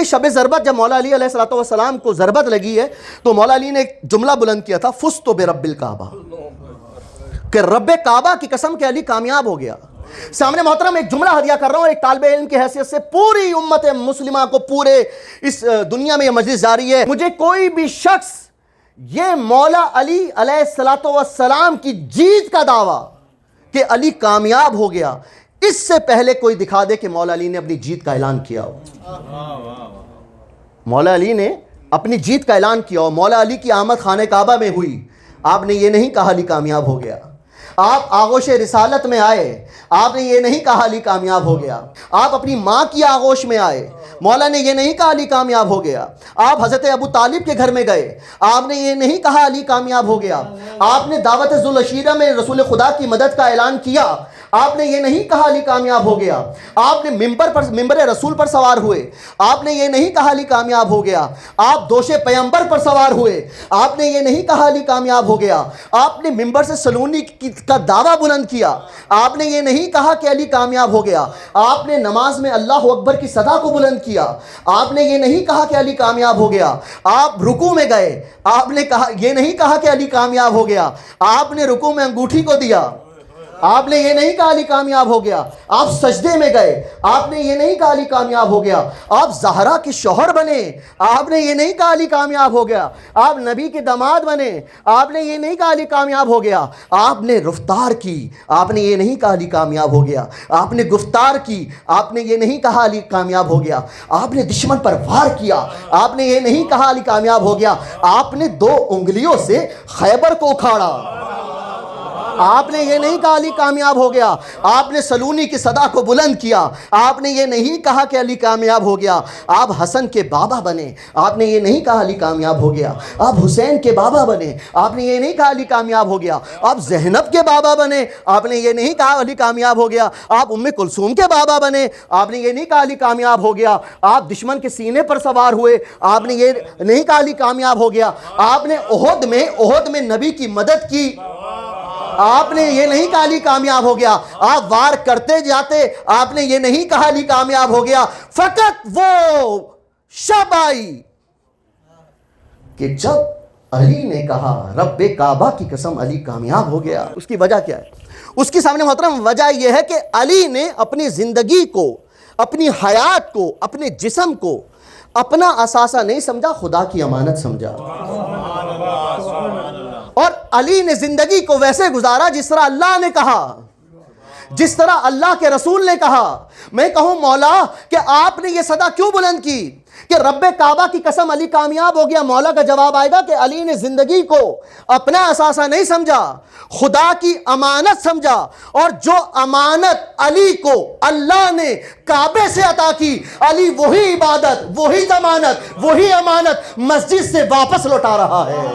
کی شب ضربت جب مولا علی علیہ الصلوۃ والسلام کو ضربت لگی ہے تو مولا علی نے ایک جملہ بلند کیا تھا، فزت برب الکعبہ، کہ رب کعبہ کی قسم کہ علی کامیاب ہو گیا۔ سامنے محترم ایک جملہ ہدیہ کر رہا ہوں ایک طالب علم کی حیثیت سے، پوری امت مسلمہ کو، پورے اس دنیا میں یہ مجلس جاری ہے، مجھے کوئی بھی شخص یہ مولا علی علیہ الصلوۃ والسلام کی جیت کا دعویٰ کہ علی کامیاب ہو گیا، اس سے پہلے کوئی دکھا دے کہ مولا علی نے اپنی جیت کا اعلان کیا ہو۔ مولا علی نے اپنی جیت کا اعلان کیا ہو، مولا علی کی آمد خانہ کعبہ میں ہوئی، آپ نے یہ نہیں کہا علی کامیاب ہو گیا۔ آپ آغوش رسالت میں آئے، آپ نے یہ نہیں کہا علی کامیاب ہو گیا۔ آپ اپنی ماں کی آغوش میں آئے، مولا نے یہ نہیں کہا علی کامیاب ہو گیا۔ آپ حضرت ابو طالب کے گھر میں گئے، آپ نے یہ نہیں کہا علی کامیاب ہو گیا۔ آپ نے دعوت ذوالعشیرہ میں رسول خدا کی مدد کا اعلان کیا، آپ نے یہ نہیں کہا علی کامیاب ہو گیا۔ آپ نے ممبر رسول پر سوار ہوئے، آپ نے یہ نہیں کہا علی کامیاب ہو گیا۔ آپ دوش پیغمبر پر سوار ہوئے، آپ نے یہ نہیں کہا علی کامیاب ہو گیا۔ آپ نے ممبر سے سلونی کا دعویٰ بلند کیا، آپ نے یہ نہیں کہا کہ علی کامیاب ہو گیا۔ آپ نے نماز میں اللہ اکبر کی صدا کو بلند کیا، آپ نے یہ نہیں کہا کہ علی کامیاب ہو گیا۔ آپ رکوع میں گئے، آپ نے کہا یہ نہیں کہا کہ علی کامیاب ہو گیا۔ آپ نے رکوع میں انگوٹھی کو دیا، آپ نے یہ نہیں کہا علی کامیاب ہو گیا۔ آپ سجدے میں گئے، آپ نے یہ نہیں کہا علی کامیاب ہو گیا۔ آپ زہرا کے شوہر بنے، آپ نے یہ نہیں کہا علی کامیاب ہو گیا۔ آپ نبی کے داماد بنے، آپ نے یہ نہیں کہا علی کامیاب ہو گیا۔ آپ نے رفتار کی، آپ نے یہ نہیں کہا علی کامیاب ہو گیا۔ آپ نے گفتار کی، آپ نے یہ نہیں کہا علی کامیاب ہو گیا۔ آپ نے دشمن پر وار کیا، آپ نے یہ نہیں کہا علی کامیاب ہو گیا۔ آپ نے 2 انگلیوں سے خیبر کو اکھاڑا، آپ نے یہ نہیں کہا علی کامیاب ہو گیا۔ آپ نے سلونی کی صدا کو بلند کیا، آپ نے یہ نہیں کہا کہ علی کامیاب ہو گیا۔ آپ حسن کے بابا بنے، آپ نے یہ نہیں کہا علی کامیاب ہو گیا۔ آپ حسین کے بابا بنے، آپ نے یہ نہیں کہا علی کامیاب ہو گیا۔ آپ زینب کے بابا بنے، آپ نے یہ نہیں کہا علی کامیاب ہو گیا۔ آپ ام کلثوم کے بابا بنے، آپ نے یہ نہیں کہا علی کامیاب ہو گیا۔ آپ دشمن کے سینے پر سوار ہوئے، آپ نے یہ نہیں کہا علی کامیاب ہو گیا۔ آپ نے احد میں نبی کی مدد کی، آپ نے یہ نہیں کہا علی کامیاب ہو گیا۔ آپ وار کرتے جاتے، آپ نے یہ نہیں کہا علی کامیاب ہو گیا۔ فقط وہ شب آئی کہ جب علی نے کہا رب کعبہ کی قسم علی کامیاب ہو گیا۔ اس کی وجہ کیا ہے؟ اس کی سامنے محترم وجہ یہ ہے کہ علی نے اپنی زندگی کو، اپنی حیات کو، اپنے جسم کو اپنا اثاثہ نہیں سمجھا، خدا کی امانت سمجھا۔ اور علی نے زندگی کو ویسے گزارا جس طرح اللہ نے کہا، جس طرح اللہ کے رسول نے کہا۔ میں کہوں مولا کہ آپ نے یہ صدا کیوں بلند کی کہ رب کعبہ کی قسم علی کامیاب ہو گیا؟ مولا کا جواب آئے گا کہ علی نے زندگی کو اپنا اثاثہ نہیں سمجھا، خدا کی امانت سمجھا، اور جو امانت علی کو اللہ نے کعبے سے عطا کی، علی وہی عبادت، وہی ضمانت، وہی امانت مسجد سے واپس لوٹا رہا ہے۔